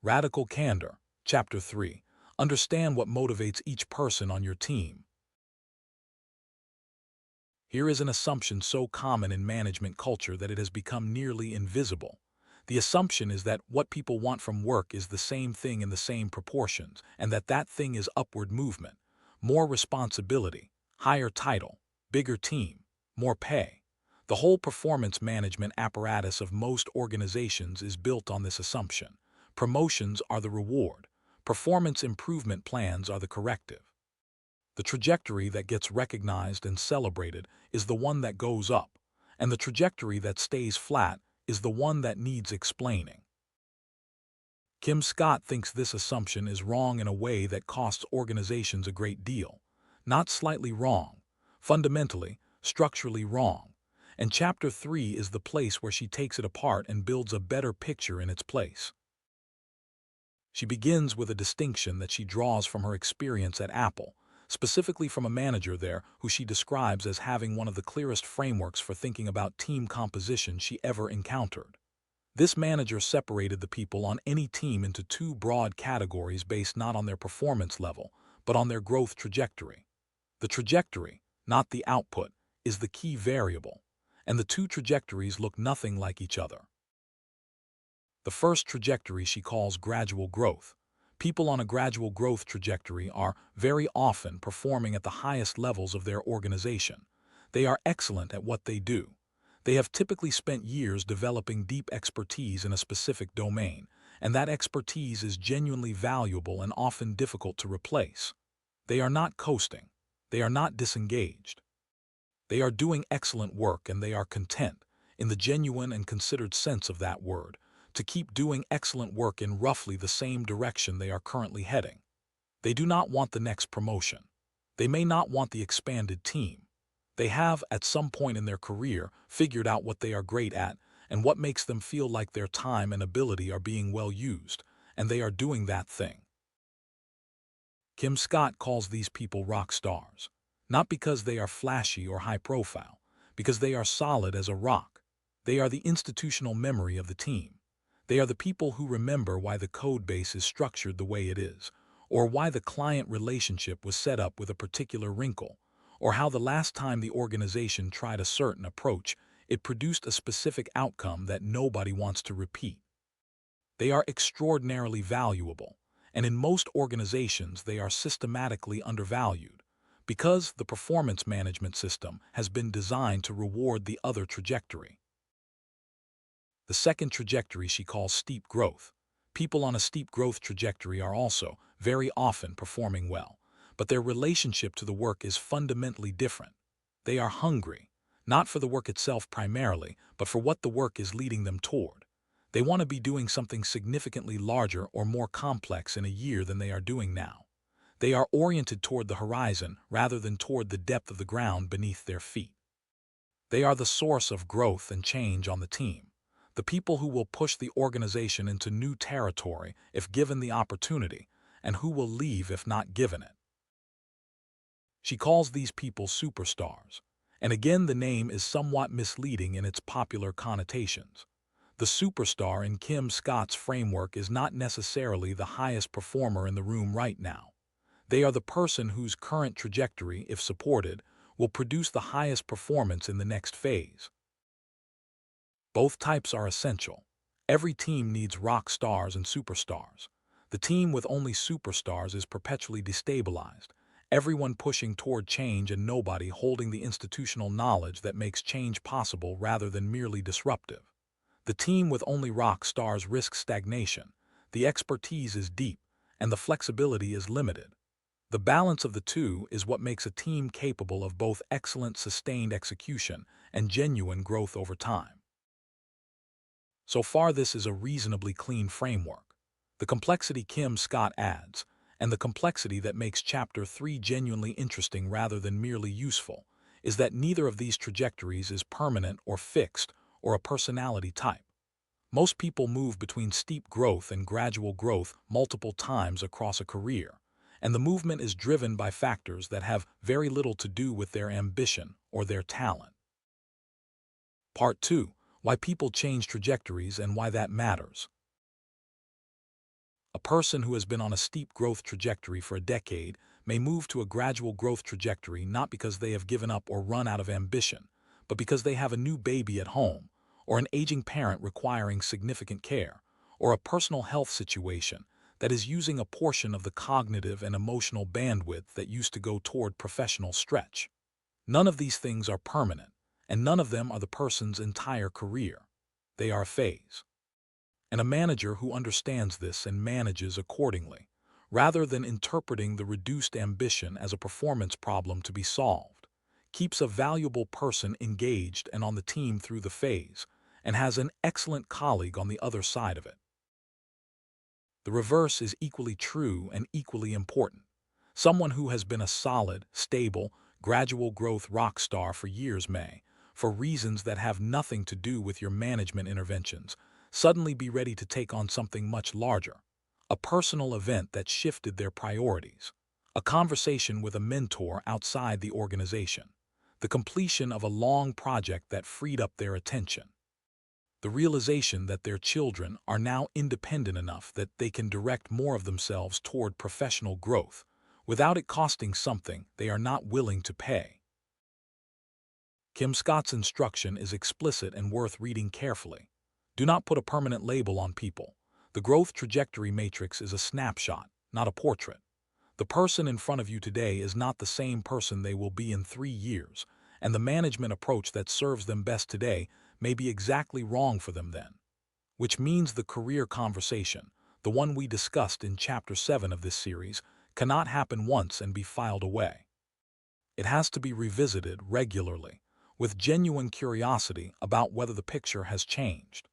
Radical Candor, Chapter 3. Understand what motivates each person on your team. Here is an assumption so common in management culture that it has become nearly invisible. The assumption is that what people want from work is the same thing in the same proportions, and that thing is upward movement, more responsibility, higher title, bigger team, more pay. The whole performance management apparatus of most organizations is built on this assumption. Promotions are the reward. Performance improvement plans are the corrective. The trajectory that gets recognized and celebrated is the one that goes up, and the trajectory that stays flat is the one that needs explaining. Kim Scott thinks this assumption is wrong in a way that costs organizations a great deal. Not slightly wrong, fundamentally, structurally wrong. And Chapter 3 is the place where she takes it apart and builds a better picture in its place. She begins with a distinction that she draws from her experience at Apple, specifically from a manager there who she describes as having one of the clearest frameworks for thinking about team composition she ever encountered. This manager separated the people on any team into two broad categories based not on their performance level, but on their growth trajectory. The trajectory, not the output, is the key variable, and the two trajectories look nothing like each other. The first trajectory she calls gradual growth. People on a gradual growth trajectory are very often performing at the highest levels of their organization. They are excellent at what they do. They have typically spent years developing deep expertise in a specific domain, and that expertise is genuinely valuable and often difficult to replace. They are not coasting. They are not disengaged. They are doing excellent work, and they are content, in the genuine and considered sense of that word, to keep doing excellent work in roughly the same direction they are currently heading. They do not want the next promotion. They may not want the expanded team. They have, at some point in their career, figured out what they are great at and what makes them feel like their time and ability are being well used, and they are doing that thing. Kim Scott calls these people rock stars, not because they are flashy or high profile, because they are solid as a rock. They are the institutional memory of the team. They are the people who remember why the code base is structured the way it is, or why the client relationship was set up with a particular wrinkle, or how the last time the organization tried a certain approach, it produced a specific outcome that nobody wants to repeat. They are extraordinarily valuable, and in most organizations they are systematically undervalued, because the performance management system has been designed to reward the other trajectory. The second trajectory she calls steep growth. People on a steep growth trajectory are also, very often, performing well, but their relationship to the work is fundamentally different. They are hungry, not for the work itself primarily, but for what the work is leading them toward. They want to be doing something significantly larger or more complex in a year than they are doing now. They are oriented toward the horizon rather than toward the depth of the ground beneath their feet. They are the source of growth and change on the team. The people who will push the organization into new territory if given the opportunity, and who will leave if not given it. She calls these people superstars, and again the name is somewhat misleading in its popular connotations. The superstar in Kim Scott's framework is not necessarily the highest performer in the room right now. They are the person whose current trajectory, if supported, will produce the highest performance in the next phase. Both types are essential. Every team needs rock stars and superstars. The team with only superstars is perpetually destabilized, everyone pushing toward change and nobody holding the institutional knowledge that makes change possible rather than merely disruptive. The team with only rock stars risks stagnation. The expertise is deep, and the flexibility is limited. The balance of the two is what makes a team capable of both excellent sustained execution and genuine growth over time. So far, this is a reasonably clean framework. The complexity Kim Scott adds, and the complexity that makes Chapter 3 genuinely interesting rather than merely useful, is that neither of these trajectories is permanent or fixed or a personality type. Most people move between steep growth and gradual growth multiple times across a career, and the movement is driven by factors that have very little to do with their ambition or their talent. Part 2. Why people change trajectories and why that matters. A person who has been on a steep growth trajectory for a decade may move to a gradual growth trajectory not because they have given up or run out of ambition, but because they have a new baby at home, or an aging parent requiring significant care, or a personal health situation that is using a portion of the cognitive and emotional bandwidth that used to go toward professional stretch. None of these things are permanent, and none of them are the person's entire career. They are a phase. And a manager who understands this and manages accordingly, rather than interpreting the reduced ambition as a performance problem to be solved, keeps a valuable person engaged and on the team through the phase, and has an excellent colleague on the other side of it. The reverse is equally true and equally important. Someone who has been a solid, stable, gradual growth rock star for years may, for reasons that have nothing to do with your management interventions, suddenly be ready to take on something much larger, a personal event that shifted their priorities, a conversation with a mentor outside the organization, the completion of a long project that freed up their attention, the realization that their children are now independent enough that they can direct more of themselves toward professional growth, without it costing something they are not willing to pay. Kim Scott's instruction is explicit and worth reading carefully. Do not put a permanent label on people. The growth trajectory matrix is a snapshot, not a portrait. The person in front of you today is not the same person they will be in 3 years, and the management approach that serves them best today may be exactly wrong for them then. Which means the career conversation, the one we discussed in Chapter 7 of this series, cannot happen once and be filed away. It has to be revisited regularly, with genuine curiosity about whether the picture has changed.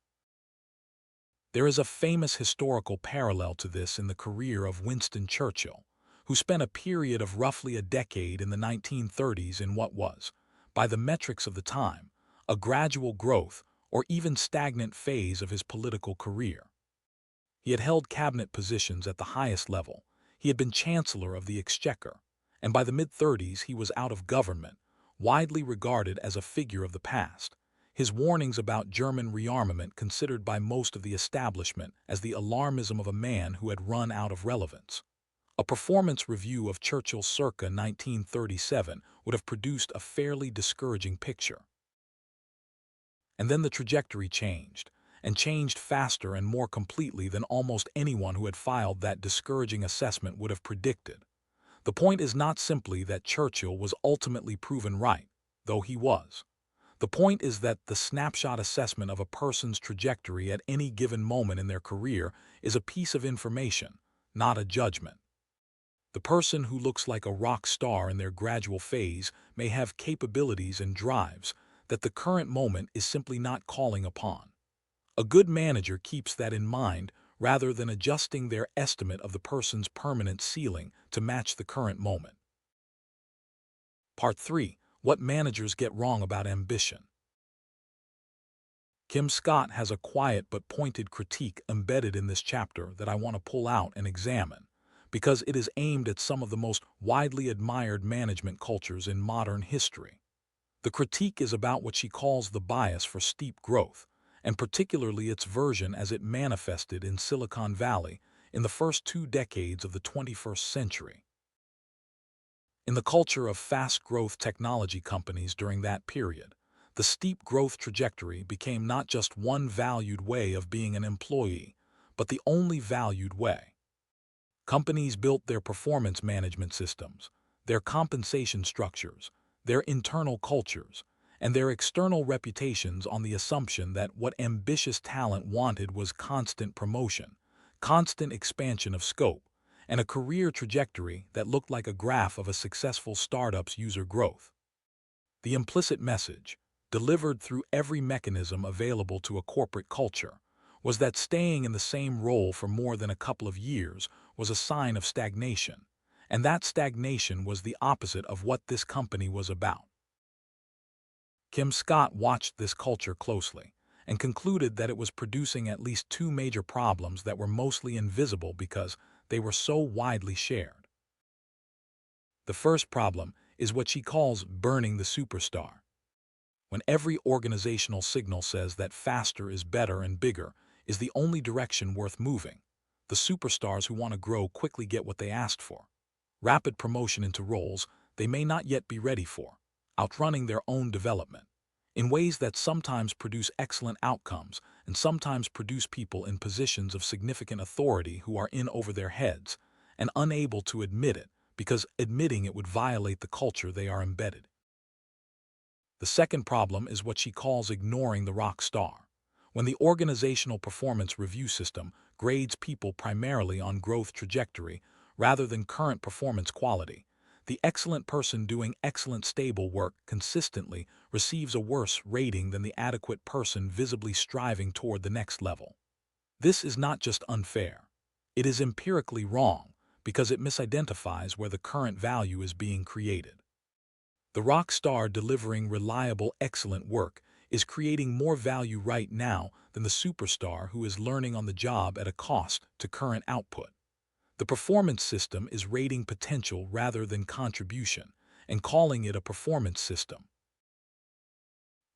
There is a famous historical parallel to this in the career of Winston Churchill, who spent a period of roughly a decade in the 1930s in what was, by the metrics of the time, a gradual growth or even stagnant phase of his political career. He had held cabinet positions at the highest level, he had been Chancellor of the Exchequer, and by the mid-30s he was out of government, widely regarded as a figure of the past, his warnings about German rearmament considered by most of the establishment as the alarmism of a man who had run out of relevance. A performance review of Churchill circa 1937 would have produced a fairly discouraging picture. And then the trajectory changed, and changed faster and more completely than almost anyone who had filed that discouraging assessment would have predicted. The point is not simply that Churchill was ultimately proven right, though he was. The point is that the snapshot assessment of a person's trajectory at any given moment in their career is a piece of information, not a judgment. The person who looks like a rock star in their gradual phase may have capabilities and drives that the current moment is simply not calling upon. A good manager keeps that in mind rather than adjusting their estimate of the person's permanent ceiling to match the current moment. Part 3. What managers get wrong about ambition. Kim Scott has a quiet but pointed critique embedded in this chapter that I want to pull out and examine, because it is aimed at some of the most widely admired management cultures in modern history. The critique is about what she calls the bias for steep growth, and particularly its version as it manifested in Silicon Valley in the first 2 decades of the 21st century. In the culture of fast-growth technology companies during that period, the steep growth trajectory became not just one valued way of being an employee, but the only valued way. Companies built their performance management systems, their compensation structures, their internal cultures, and their external reputations on the assumption that what ambitious talent wanted was constant promotion, constant expansion of scope, and a career trajectory that looked like a graph of a successful startup's user growth. The implicit message, delivered through every mechanism available to a corporate culture, was that staying in the same role for more than a couple of years was a sign of stagnation, and that stagnation was the opposite of what this company was about. Kim Scott watched this culture closely and concluded that it was producing at least 2 major problems that were mostly invisible because they were so widely shared. The first problem is what she calls burning the superstar. When every organizational signal says that faster is better and bigger is the only direction worth moving, The superstars who want to grow quickly get what they asked for. Rapid promotion into roles they may not yet be ready for, outrunning their own development, in ways that sometimes produce excellent outcomes and sometimes produce people in positions of significant authority who are in over their heads and unable to admit it because admitting it would violate the culture they are embedded. The second problem is what she calls ignoring the rock star. When the organizational performance review system grades people primarily on growth trajectory rather than current performance quality, the excellent person doing excellent stable work consistently receives a worse rating than the adequate person visibly striving toward the next level. This is not just unfair. It is empirically wrong because it misidentifies where the current value is being created. The rock star delivering reliable, excellent work is creating more value right now than the superstar who is learning on the job at a cost to current output. The performance system is rating potential rather than contribution and calling it a performance system.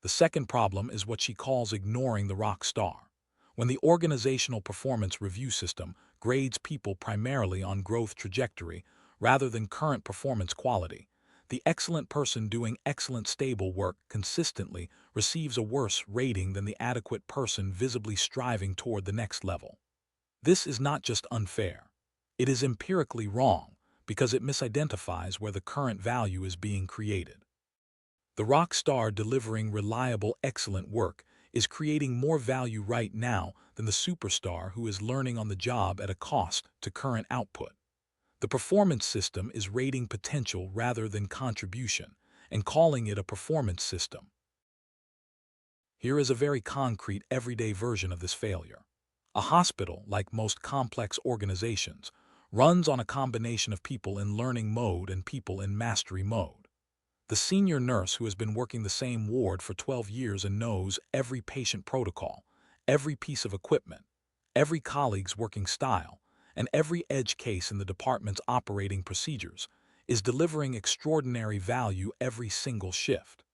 The second problem is what she calls ignoring the rock star. When the organizational performance review system grades people primarily on growth trajectory rather than current performance quality, the excellent person doing excellent stable work consistently receives a worse rating than the adequate person visibly striving toward the next level. This is not just unfair. It is empirically wrong because it misidentifies where the current value is being created. The rock star delivering reliable, excellent work is creating more value right now than the superstar who is learning on the job at a cost to current output. The performance system is rating potential rather than contribution and calling it a performance system. Here is a very concrete, everyday version of this failure. A hospital, like most complex organizations, runs on a combination of people in learning mode and people in mastery mode. The senior nurse who has been working the same ward for 12 years and knows every patient protocol, every piece of equipment, every colleague's working style, and every edge case in the department's operating procedures, is delivering extraordinary value every single shift.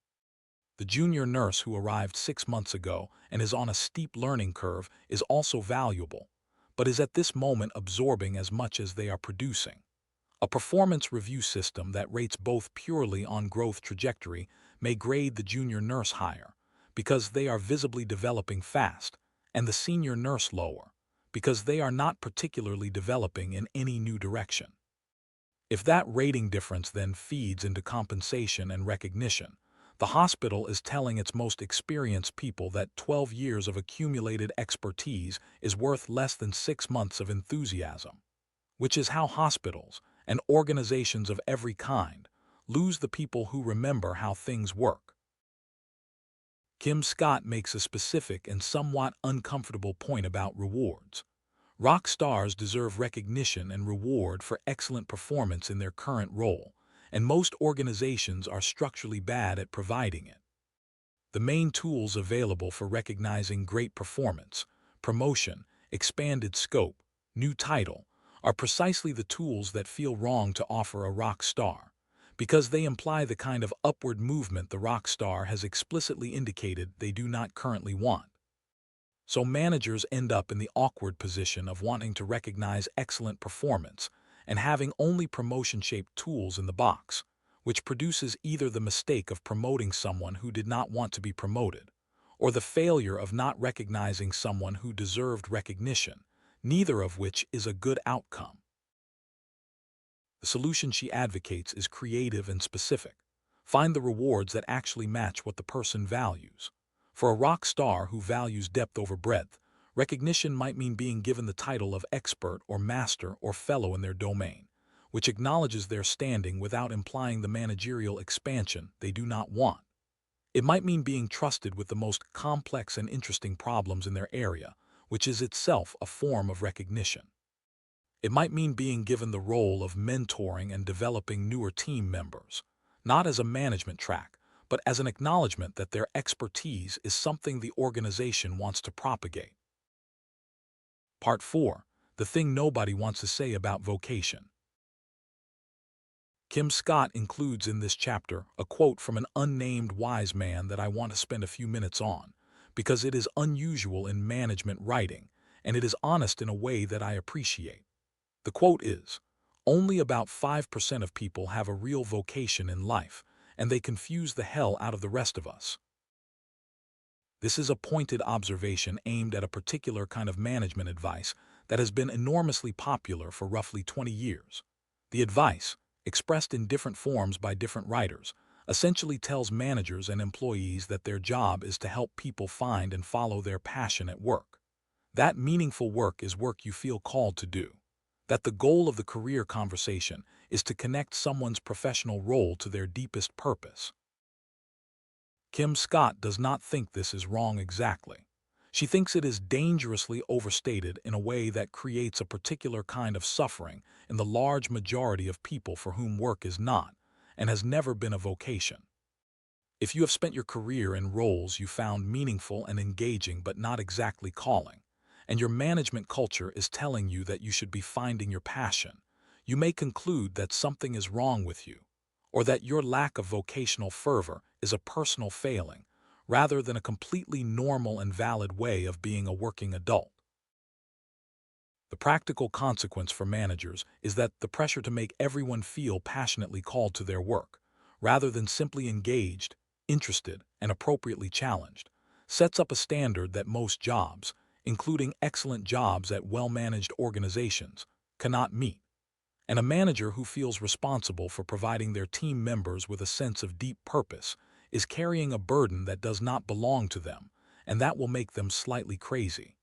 The junior nurse who arrived 6 months ago and is on a steep learning curve is also valuable, but is at this moment absorbing as much as they are producing. A performance review system that rates both purely on growth trajectory may grade the junior nurse higher because they are visibly developing fast, and the senior nurse lower because they are not particularly developing in any new direction. If that rating difference then feeds into compensation and recognition, the hospital is telling its most experienced people that 12 years of accumulated expertise is worth less than 6 months of enthusiasm, which is how hospitals and organizations of every kind lose the people who remember how things work. Kim Scott makes a specific and somewhat uncomfortable point about rewards. Rock stars deserve recognition and reward for excellent performance in their current role, and most organizations are structurally bad at providing it. The main tools available for recognizing great performance, promotion, expanded scope, new title, are precisely the tools that feel wrong to offer a rock star, because they imply the kind of upward movement the rock star has explicitly indicated they do not currently want. So managers end up in the awkward position of wanting to recognize excellent performance and having only promotion-shaped tools in the box, which produces either the mistake of promoting someone who did not want to be promoted, or the failure of not recognizing someone who deserved recognition, neither of which is a good outcome. The solution she advocates is creative and specific. Find the rewards that actually match what the person values. For a rock star who values depth over breadth, recognition might mean being given the title of expert or master or fellow in their domain, which acknowledges their standing without implying the managerial expansion they do not want. It might mean being trusted with the most complex and interesting problems in their area, which is itself a form of recognition. It might mean being given the role of mentoring and developing newer team members, not as a management track, but as an acknowledgement that their expertise is something the organization wants to propagate. Part 4. The thing nobody wants to say about vocation. Kim Scott includes in this chapter a quote from an unnamed wise man that I want to spend a few minutes on, because it is unusual in management writing, and it is honest in a way that I appreciate. The quote is, "Only about 5% of people have a real vocation in life, and they confuse the hell out of the rest of us." This is a pointed observation aimed at a particular kind of management advice that has been enormously popular for roughly 20 years. The advice, expressed in different forms by different writers, essentially tells managers and employees that their job is to help people find and follow their passion at work. That meaningful work is work you feel called to do. That the goal of the career conversation is to connect someone's professional role to their deepest purpose. Kim Scott does not think this is wrong exactly. She thinks it is dangerously overstated in a way that creates a particular kind of suffering in the large majority of people for whom work is not, and has never been a vocation. If you have spent your career in roles you found meaningful and engaging but not exactly calling, and your management culture is telling you that you should be finding your passion, you may conclude that something is wrong with you, or that your lack of vocational fervor is a personal failing, rather than a completely normal and valid way of being a working adult. The practical consequence for managers is that the pressure to make everyone feel passionately called to their work, rather than simply engaged, interested, and appropriately challenged, sets up a standard that most jobs, including excellent jobs at well-managed organizations, cannot meet. And a manager who feels responsible for providing their team members with a sense of deep purpose is carrying a burden that does not belong to them, and that will make them slightly crazy.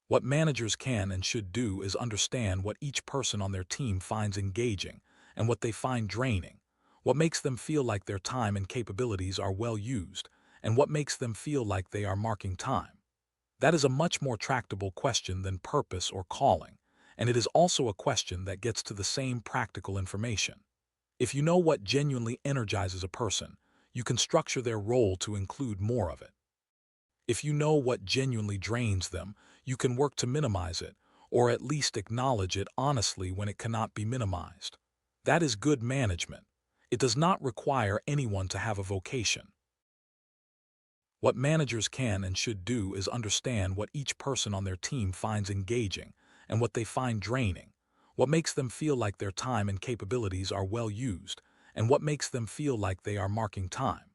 What managers can and should do is understand what each person on their team finds engaging and what they find draining, what makes them feel like their time and capabilities are well used, and what makes them feel like they are marking time. That is a much more tractable question than purpose or calling, and it is also a question that gets to the same practical information. If you know what genuinely energizes a person, you can structure their role to include more of it. If you know what genuinely drains them, you can work to minimize it, or at least acknowledge it honestly when it cannot be minimized. That is good management. It does not require anyone to have a vocation. What managers can and should do is understand what each person on their team finds engaging and what they find draining, what makes them feel like their time and capabilities are well used, and what makes them feel like they are marking time.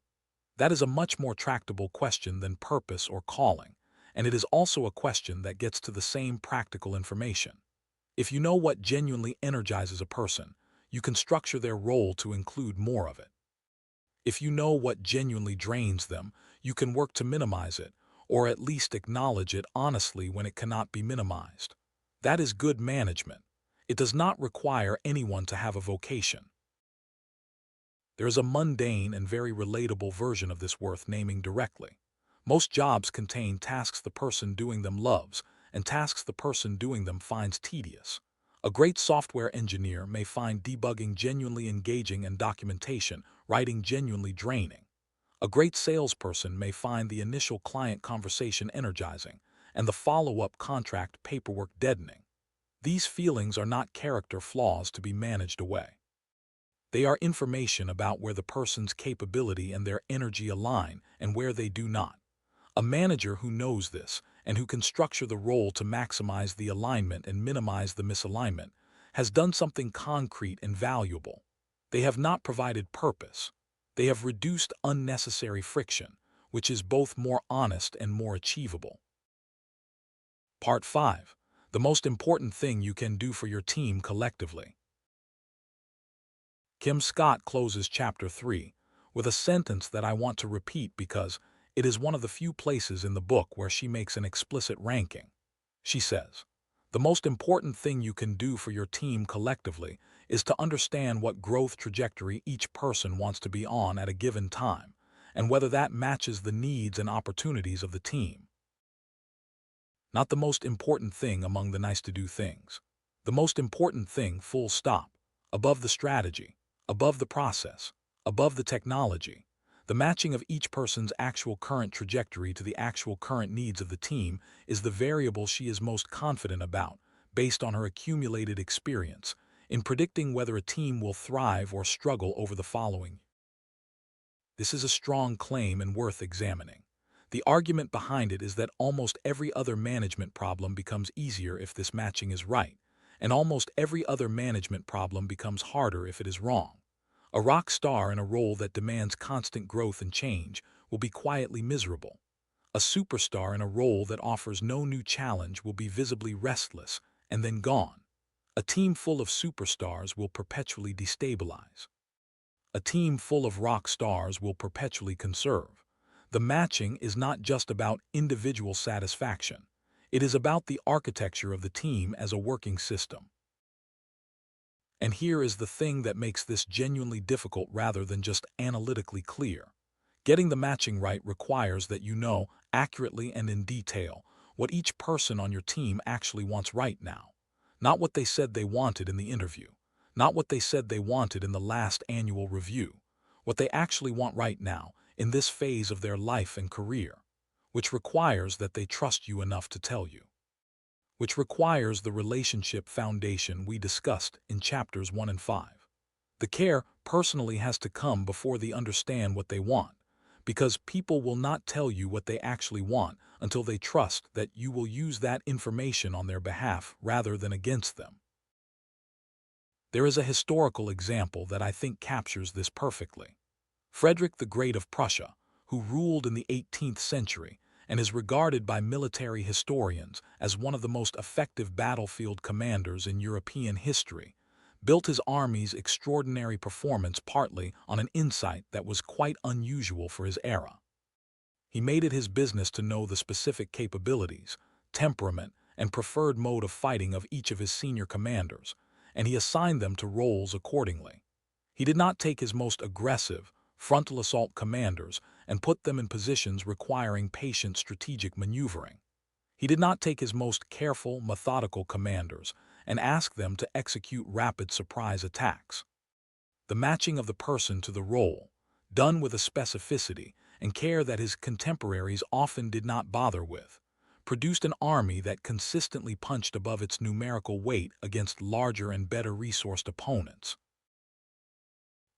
That is a much more tractable question than purpose or calling, and it is also a question that gets to the same practical information. If you know what genuinely energizes a person, you can structure their role to include more of it. If you know what genuinely drains them, you can work to minimize it, or at least acknowledge it honestly when it cannot be minimized. That is good management. It does not require anyone to have a vocation. There is a mundane and very relatable version of this worth naming directly. Most jobs contain tasks the person doing them loves and tasks the person doing them finds tedious. A great software engineer may find debugging genuinely engaging and documentation writing genuinely draining. A great salesperson may find the initial client conversation energizing and the follow-up contract paperwork deadening. These feelings are not character flaws to be managed away. They are information about where the person's capability and their energy align and where they do not. A manager who knows this and who can structure the role to maximize the alignment and minimize the misalignment has done something concrete and valuable. They have not provided purpose. They have reduced unnecessary friction, which is both more honest and more achievable. Part 5. The most important thing you can do for your team collectively. Kim Scott closes Chapter 3 with a sentence that I want to repeat because it is one of the few places in the book where she makes an explicit ranking. She says, "The most important thing you can do for your team collectively is to understand what growth trajectory each person wants to be on at a given time, and whether that matches the needs and opportunities of the team." Not the most important thing among the nice-to-do things. The most important thing, full stop, above the strategy, above the process, above the technology. The matching of each person's actual current trajectory to the actual current needs of the team is the variable she is most confident about, based on her accumulated experience, in predicting whether a team will thrive or struggle over the following. This is a strong claim and worth examining. The argument behind it is that almost every other management problem becomes easier if this matching is right, and almost every other management problem becomes harder if it is wrong. A rock star in a role that demands constant growth and change will be quietly miserable. A superstar in a role that offers no new challenge will be visibly restless and then gone. A team full of superstars will perpetually destabilize. A team full of rock stars will perpetually conserve. The matching is not just about individual satisfaction. It is about the architecture of the team as a working system. And here is the thing that makes this genuinely difficult rather than just analytically clear. Getting the matching right requires that you know, accurately and in detail, what each person on your team actually wants right now. Not what they said they wanted in the interview. Not what they said they wanted in the last annual review. What they actually want right now, in this phase of their life and career. Which requires that they trust you enough to tell you. Which requires the relationship foundation we discussed in chapters 1 and 5. The care personally has to come before they understand what they want, because people will not tell you what they actually want until they trust that you will use that information on their behalf rather than against them. There is a historical example that I think captures this perfectly. Frederick the Great of Prussia, who ruled in the 18th century and is regarded by military historians as one of the most effective battlefield commanders in European history, built his army's extraordinary performance partly on an insight that was quite unusual for his era. He made it his business to know the specific capabilities, temperament, and preferred mode of fighting of each of his senior commanders, and he assigned them to roles accordingly. He did not take his most aggressive, frontal assault commanders and put them in positions requiring patient strategic maneuvering. He did not take his most careful, methodical commanders and ask them to execute rapid surprise attacks. The matching of the person to the role, done with a specificity and care that his contemporaries often did not bother with, produced an army that consistently punched above its numerical weight against larger and better resourced opponents.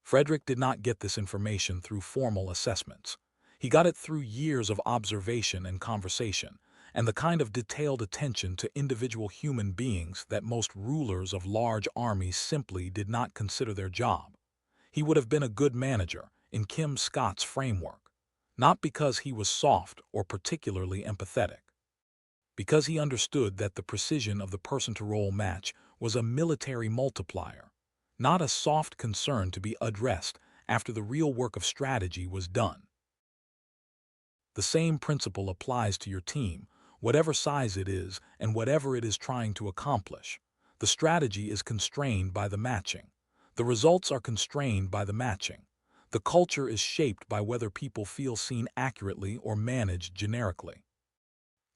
Frederick did not get this information through formal assessments. He got it through years of observation and conversation, and the kind of detailed attention to individual human beings that most rulers of large armies simply did not consider their job. He would have been a good manager, in Kim Scott's framework, not because he was soft or particularly empathetic, because he understood that the precision of the person-to-role match was a military multiplier, not a soft concern to be addressed after the real work of strategy was done. The same principle applies to your team, whatever size it is and whatever it is trying to accomplish. The strategy is constrained by the matching. The results are constrained by the matching. The culture is shaped by whether people feel seen accurately or managed generically.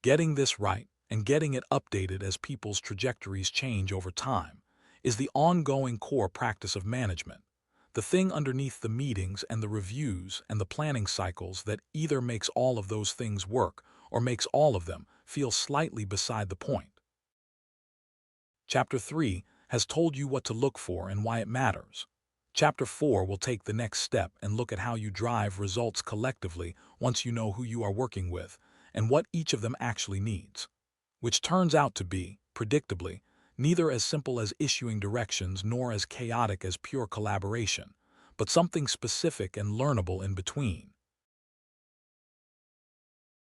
Getting this right and getting it updated as people's trajectories change over time is the ongoing core practice of management, the thing underneath the meetings and the reviews and the planning cycles that either makes all of those things work or makes all of them feel slightly beside the point. Chapter 3 has told you what to look for and why it matters. Chapter 4 will take the next step and look at how you drive results collectively once you know who you are working with and what each of them actually needs, which turns out to be, predictably, neither as simple as issuing directions nor as chaotic as pure collaboration, but something specific and learnable in between.